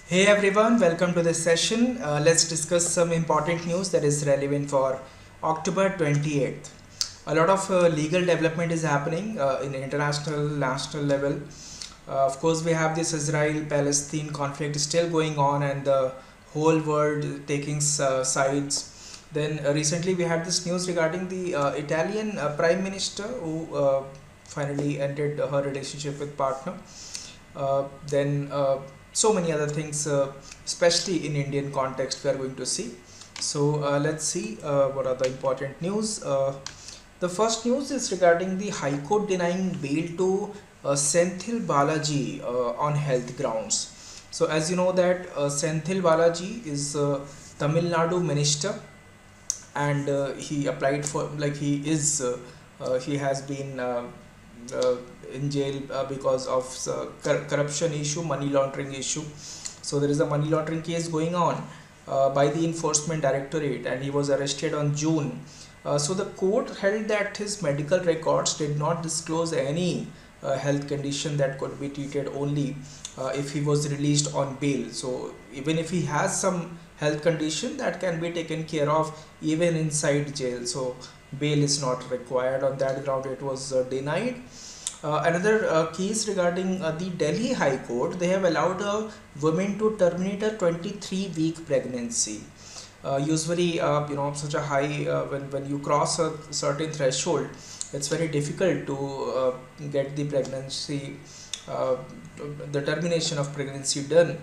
Hey everyone, welcome to this session. Let's discuss some important news that is relevant for October 28th. A lot of legal development is happening in international, national level. Of course, we have this Israel-Palestine conflict still going on, and the whole world taking sides. Then recently we had this news regarding the Italian Prime Minister who finally ended her relationship with partner. Then so many other things, especially in Indian context, we are going to see. So let's see what are the important news. The first news is regarding the High Court denying bail to Senthil Balaji on health grounds. So as you know that Senthil Balaji is Tamil Nadu minister, and he applied for, like, he has been uh, in jail because of corruption issue, money laundering issue. So there is a money laundering case going on by the enforcement directorate, and he was arrested on June. So the court held that his medical records did not disclose any health condition that could be treated only if he was released on bail. So even if he has some health condition, that can be taken care of even inside jail. So bail is not required. On that ground it was denied. Another case regarding the Delhi High Court, they have allowed a woman to terminate a 23-week pregnancy. Usually, such a high, when you cross a certain threshold, it's very difficult to get the pregnancy, uh, the termination of pregnancy done.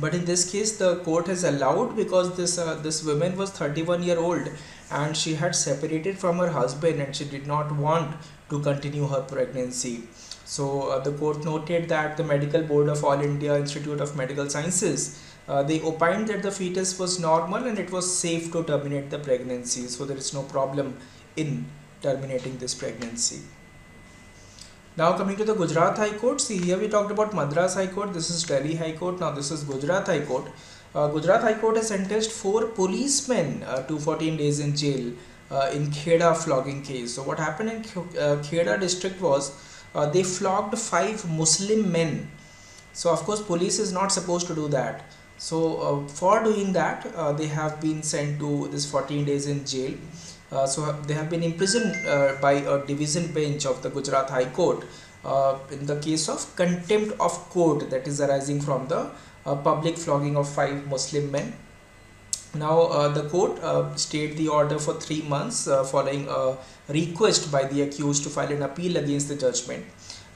But in this case, the court has allowed, because this woman was 31-year-old, and she had separated from her husband, and she did not want to continue her pregnancy. So the court noted that the Medical Board of All India Institute of Medical Sciences, they opined that the fetus was normal and it was safe to terminate the pregnancy. So there is no problem in terminating this pregnancy. Now coming to the Gujarat High Court, see, here we talked about Madras High Court, this is Delhi High Court, now this is Gujarat High Court. Gujarat High Court has sentenced 4 policemen to 14 days in jail in Kheda flogging case. So what happened in Kheda district was they flogged 5 Muslim men. So of course police is not supposed to do that. So for doing that, they have been sent to this 14 days in jail. So they have been imprisoned by a division bench of the Gujarat High Court in the case of contempt of court that is arising from the public flogging of 5 Muslim men. Now the court stayed the order for 3 months following a request by the accused to file an appeal against the judgment.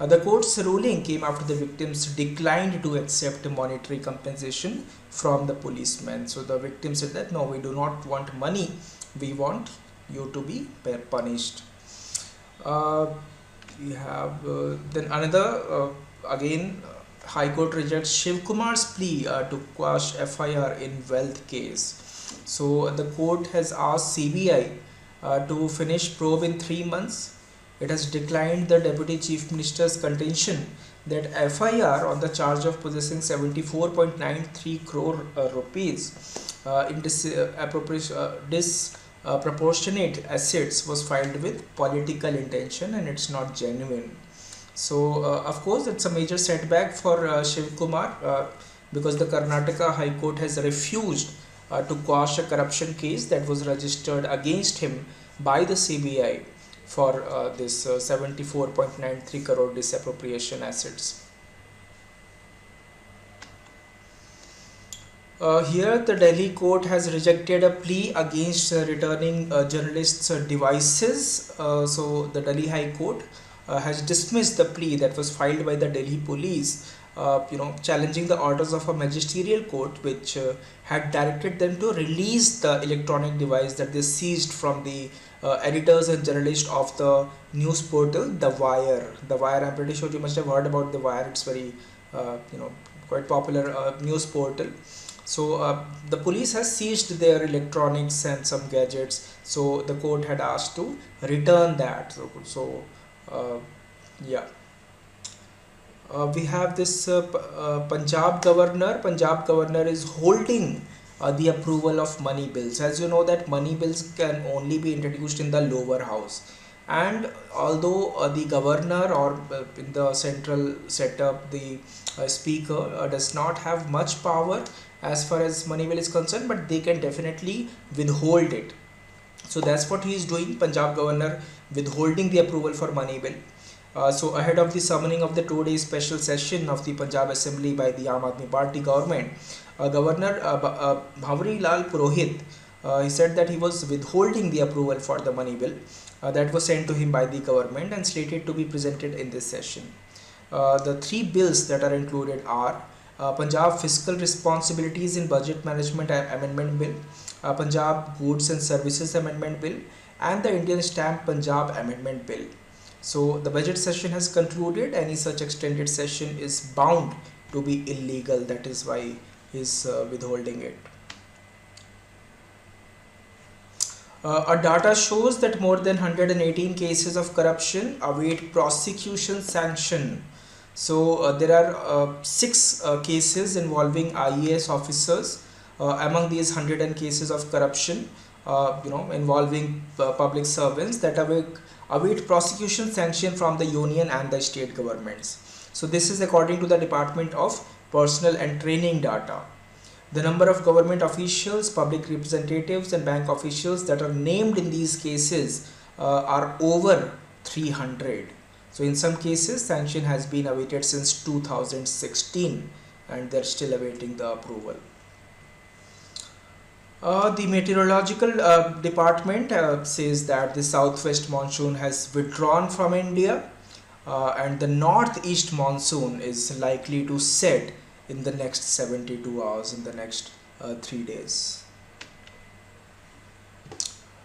The court's ruling came after the victims declined to accept monetary compensation from the policemen. So the victims said that no, we do not want money, we want you to be punished. Uh, we have then another again High Court rejects Shiv Kumar's plea to quash FIR in wealth case. So the court has asked CBI to finish probe in 3 months. It has declined the Deputy Chief Minister's contention that FIR on the charge of possessing 74.93 crore rupees in disproportionate assets was filed with political intention, and it's not genuine. So of course it's a major setback for Shiv Kumar because the Karnataka High Court has refused to quash a corruption case that was registered against him by the CBI for this 74.93 crore disappropriation assets. Here the Delhi court has rejected a plea against returning journalists' devices. So the Delhi High Court has dismissed the plea that was filed by the Delhi police, challenging the orders of a magisterial court which had directed them to release the electronic device that they seized from the editors and journalists of the news portal The Wire. The Wire, I'm pretty sure you must have heard about The Wire. It's very, quite popular news portal. So the police has seized their electronics and some gadgets. So the court had asked to return that. So yeah. We have this Punjab governor. Punjab governor is holding the approval of money bills. As you know that money bills can only be introduced in the lower house. And although the governor or in the central setup, the speaker does not have much power as far as money bill is concerned, but they can definitely withhold it. So that's what he is doing, Punjab governor withholding the approval for money bill. So ahead of the summoning of the 2-day special session of the Punjab Assembly by the Aam Aadmi Party government, Governor Bhanwari Lal Purohit, he said that he was withholding the approval for the money bill that was sent to him by the government and slated to be presented in this session. The three bills that are included are Punjab Fiscal Responsibilities in Budget Management Amendment Bill, Punjab Goods and Services Amendment Bill, and the Indian Stamp Punjab Amendment Bill. So the budget session has concluded. Any such extended session is bound to be illegal. That is why he is withholding it. Our data shows that more than 118 cases of corruption await prosecution sanction. So there are 6 cases involving IAS officers. Among these 100 cases of corruption, involving public servants that await prosecution sanction from the union and the state governments. So this is according to the Department of Personnel and Training data. The number of government officials, public representatives and bank officials that are named in these cases are over 300. So in some cases sanction has been awaited since 2016 and they're still awaiting the approval. The meteorological department says that the southwest monsoon has withdrawn from India and the northeast monsoon is likely to set in the next 72 hours, in the next 3 days.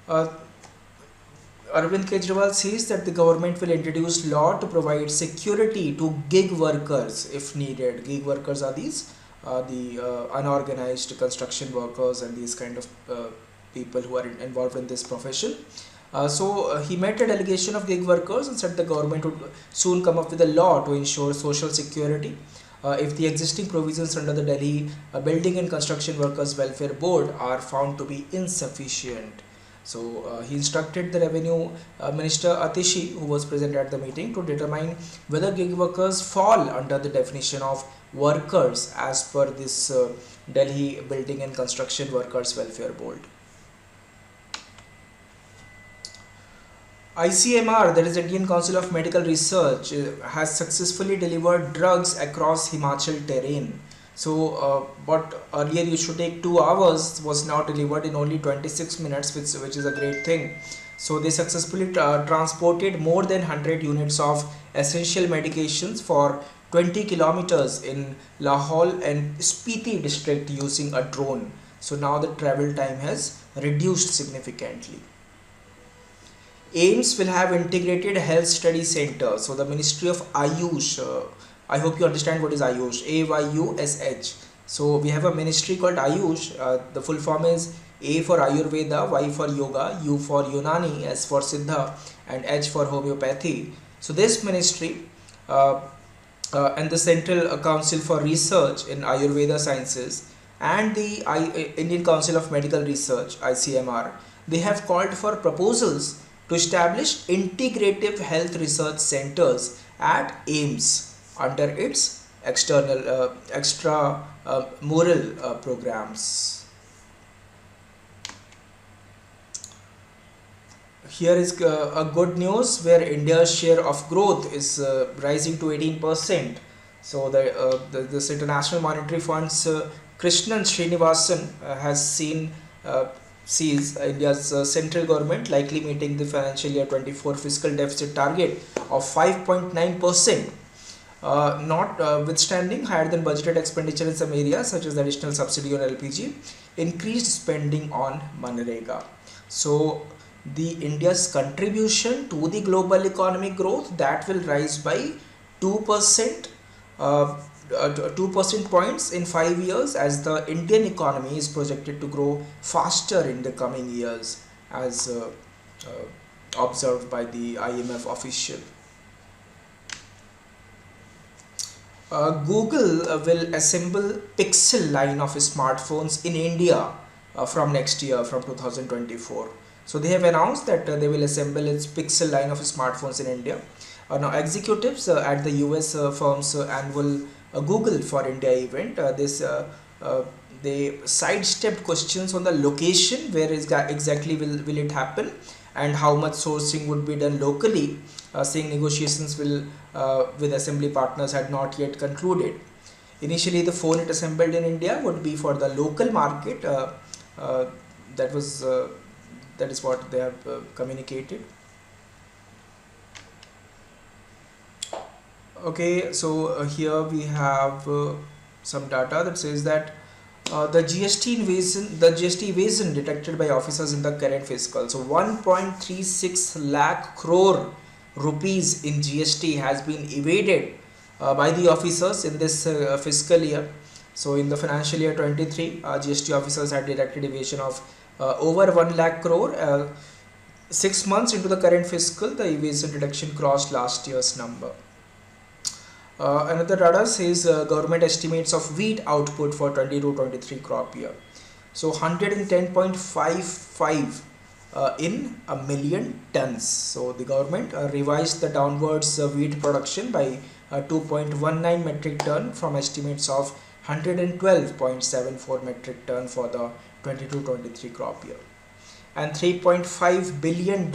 Arvind Kejriwal says that the government will introduce law to provide security to gig workers if needed. Gig workers are these the unorganized construction workers and these kind of people who are involved in this profession. So he met a delegation of gig workers and said the government would soon come up with a law to ensure social security if the existing provisions under the Delhi Building and Construction Workers Welfare Board are found to be insufficient. So he instructed the Revenue Minister Atishi, who was present at the meeting, to determine whether gig workers fall under the definition of workers as per this Delhi Building and Construction Workers Welfare Board. ICMR, that is Indian Council of Medical Research, has successfully delivered drugs across Himachal terrain. So what earlier used to take 2 hours was now delivered in only 26 minutes, which is a great thing. So they successfully transported more than 100 units of essential medications for 20 kilometers in Lahaul and Spiti district using a drone. So now the travel time has reduced significantly. AIIMS will have integrated health study center. So the Ministry of Ayush, I hope you understand what is Ayush, AYUSH. So we have a ministry called Ayush. The full form is A for Ayurveda, Y for Yoga, U for Unani, S for Siddha and H for Homeopathy. So this ministry and the Central Council for Research in Ayurveda Sciences and the Indian Council of Medical Research, ICMR, they have called for proposals to establish integrative health research centers at AIIMS under its extra moral programs. Here is a good news where India's share of growth is rising to 18%. So this International Monetary Fund's Krishnan Srinivasan has sees India's central government likely meeting the financial year 24 fiscal deficit target of 5.9%. Notwithstanding higher than budgeted expenditure in some areas such as the additional subsidy on LPG, increased spending on Manrega. So the India's contribution to the global economic growth, that will rise by 2%, 2% points in 5 years, as the Indian economy is projected to grow faster in the coming years, as observed by the IMF official. Google will assemble Pixel line of smartphones in India from next year, from 2024. So they have announced that they will assemble its Pixel line of smartphones in India. Now executives at the US firm's annual Google for India event, uh, they sidestepped questions on the location, where is exactly will it happen, and how much sourcing would be done locally, saying negotiations will with assembly partners had not yet concluded. Initially, the phone it assembled in India would be for the local market. Uh, that was that is what they have communicated. Okay, so here we have some data that says that the GST evasion detected by officers in the current fiscal. So 1.36 lakh crore rupees in GST has been evaded by the officers in this fiscal year. So in the financial year 23, GST officers had detected evasion of over 1 lakh crore. 6 months into the current fiscal, the evasion detection crossed last year's number. Another data says government estimates of wheat output for 22-23 crop year. So 110.55 in a million tons. So the government revised the downwards wheat production by 2.19 metric ton from estimates of 112.74 metric ton for the 22-23 crop year. And $3.5 billion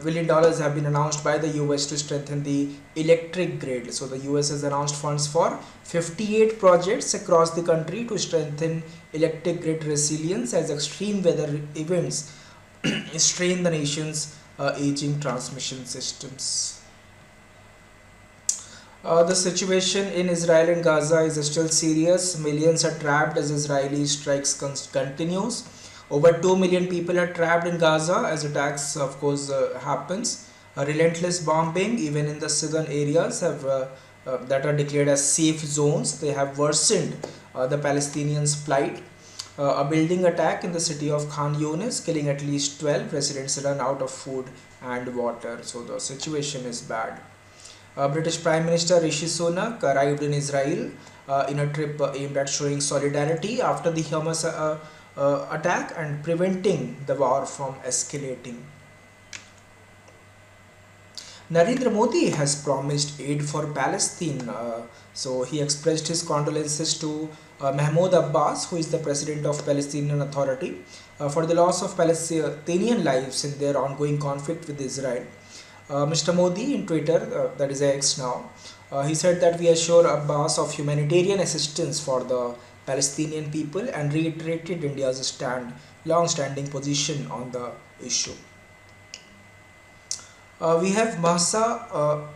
billion dollars have been announced by the US to strengthen the electric grid. So the US has announced funds for 58 projects across the country to strengthen electric grid resilience as extreme weather events strain the nation's aging transmission systems. The situation in Israel and Gaza is still serious. Millions are trapped as Israeli strikes continues. Over 2 million people are trapped in Gaza as attacks, of course, happens. A relentless bombing, even in the southern areas, that are declared as safe zones. They have worsened the Palestinians' plight. A building attack in the city of Khan Yunis, killing at least 12 residents, run out of food and water. So the situation is bad. British Prime Minister Rishi Sunak arrived in Israel in a trip aimed at showing solidarity after the Hamas attack and preventing the war from escalating. Narendra Modi has promised aid for Palestine. So he expressed his condolences to Mahmoud Abbas, who is the president of Palestinian Authority, for the loss of Palestinian lives in their ongoing conflict with Israel. Mr. Modi in Twitter, that is X now, he said that we assure Abbas of humanitarian assistance for the Palestinian people and reiterated India's long-standing position on the issue. We have Mahsa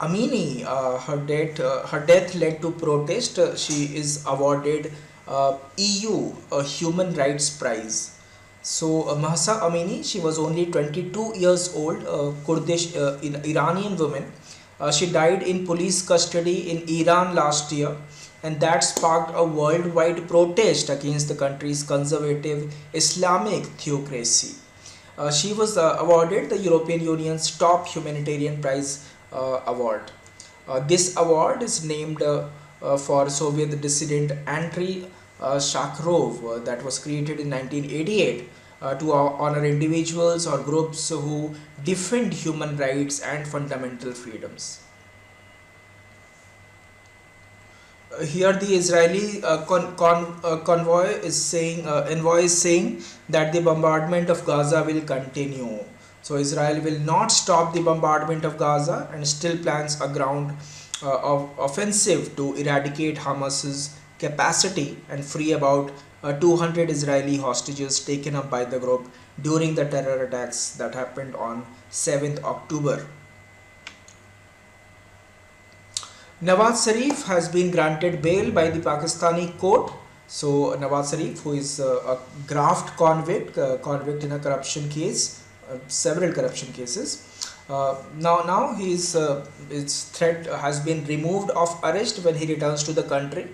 Amini. Her death led to protest. She is awarded EU Human Rights Prize. So Mahsa Amini, she was only 22 years old, Kurdish Iranian woman. She died in police custody in Iran last year, and that sparked a worldwide protest against the country's conservative Islamic theocracy. She was awarded the European Union's top humanitarian prize award. This award is named for Soviet dissident Andrei Sakharov, that was created in 1988 to honor individuals or groups who defend human rights and fundamental freedoms. Here the Israeli envoy is saying that the bombardment of Gaza will continue. So Israel will not stop the bombardment of Gaza and still plans a ground offensive to eradicate Hamas's capacity and free about 200 Israeli hostages taken up by the group during the terror attacks that happened on 7th October. Nawaz Sharif has been granted bail by the Pakistani court. So Nawaz Sharif, who is a graft convict in a corruption case, several corruption cases. Now his threat has been removed of arrest when he returns to the country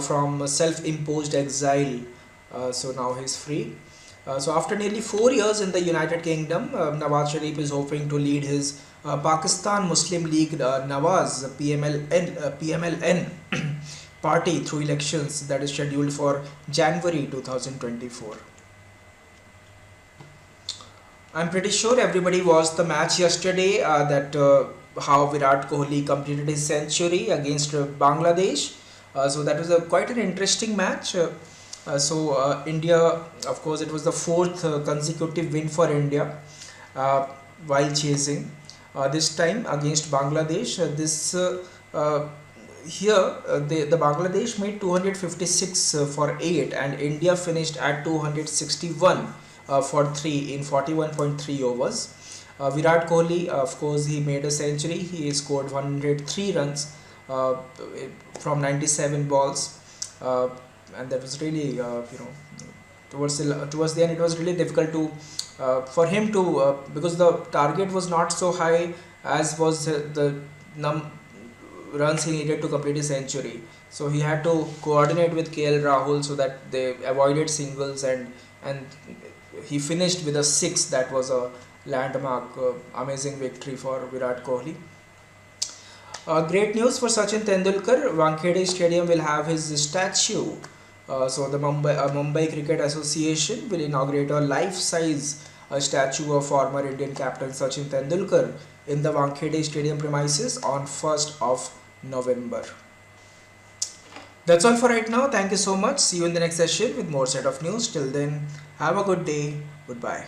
from self-imposed exile. So now he is free. So after nearly 4 years in the United Kingdom, Nawaz Sharif is hoping to lead his Pakistan Muslim League Nawaz PMLN party through elections that is scheduled for January 2024. I'm pretty sure everybody watched the match yesterday. That how Virat Kohli completed his century against Bangladesh. So that was a quite an interesting match. India, of course, it was the fourth consecutive win for India uh, while chasing. This time against Bangladesh. The Bangladesh made 256 for 8, and India finished at 261 for 3 in 41.3 overs. Virat Kohli, of course, he made a century. He scored 103 runs uh, from 97 balls, uh, and that was really, towards the end, it was really difficult to for him to because the target was not so high as was the num runs he needed to complete his century. So he had to coordinate with KL Rahul so that they avoided singles, and he finished with a six. That was a landmark, amazing victory for Virat Kohli. Great news for Sachin Tendulkar. Wankhede Stadium will have his statue. The Mumbai Cricket Association will inaugurate a life-size statue of former Indian captain Sachin Tendulkar in the Wankhede Stadium premises on 1st of November. That's all for right now. Thank you so much. See you in the next session with more set of news. Till then, have a good day. Goodbye.